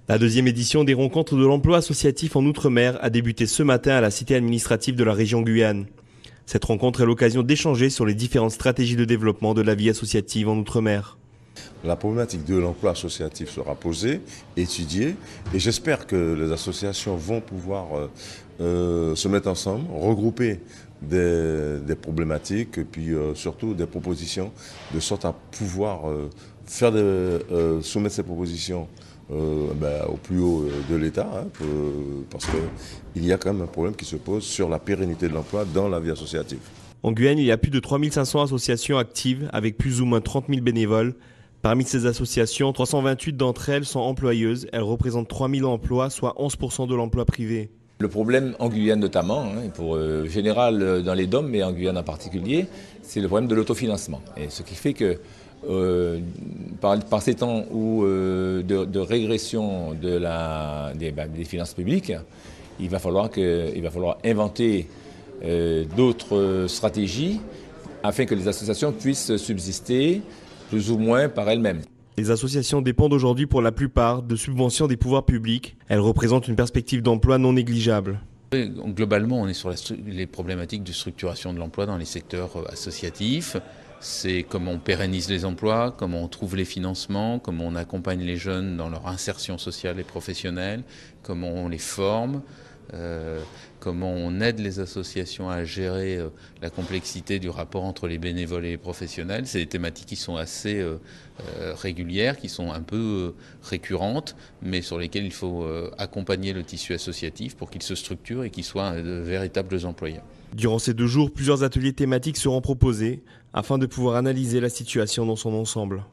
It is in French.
La deuxième édition des rencontres de l'emploi associatif en Outre-mer a débuté ce matin à la cité administrative de la région Guyane. Cette rencontre est l'occasion d'échanger sur les différentes stratégies de développement de la vie associative en Outre-mer. La problématique de l'emploi associatif sera posée, étudiée, et j'espère que les associations vont pouvoir se mettre ensemble, regrouper des problématiques et puis surtout des propositions, de sorte à pouvoir soumettre ces propositions au plus haut de l'État, parce qu'il y a quand même un problème qui se pose sur la pérennité de l'emploi dans la vie associative. En Guyane, il y a plus de 3500 associations actives avec plus ou moins 30 000 bénévoles. Parmi ces associations, 328 d'entre elles sont employeuses. Elles représentent 3 000 emplois, soit 11% de l'emploi privé. Le problème en Guyane notamment, pour général dans les DOM, mais en Guyane en particulier, c'est le problème de l'autofinancement. Et ce qui fait que par ces temps de régression des finances publiques, il va falloir inventer d'autres stratégies afin que les associations puissent subsister plus ou moins par elles-mêmes. Les associations dépendent aujourd'hui pour la plupart de subventions des pouvoirs publics. Elles représentent une perspective d'emploi non négligeable. Globalement, on est sur les problématiques de structuration de l'emploi dans les secteurs associatifs. C'est comment on pérennise les emplois, comment on trouve les financements, comment on accompagne les jeunes dans leur insertion sociale et professionnelle, comment on les forme, comment on aide les associations à gérer la complexité du rapport entre les bénévoles et les professionnels. C'est des thématiques qui sont assez régulières, qui sont un peu récurrentes, mais sur lesquelles il faut accompagner le tissu associatif pour qu'il se structure et qu'il soit de véritables employeurs. Durant ces 2 jours, plusieurs ateliers thématiques seront proposés afin de pouvoir analyser la situation dans son ensemble.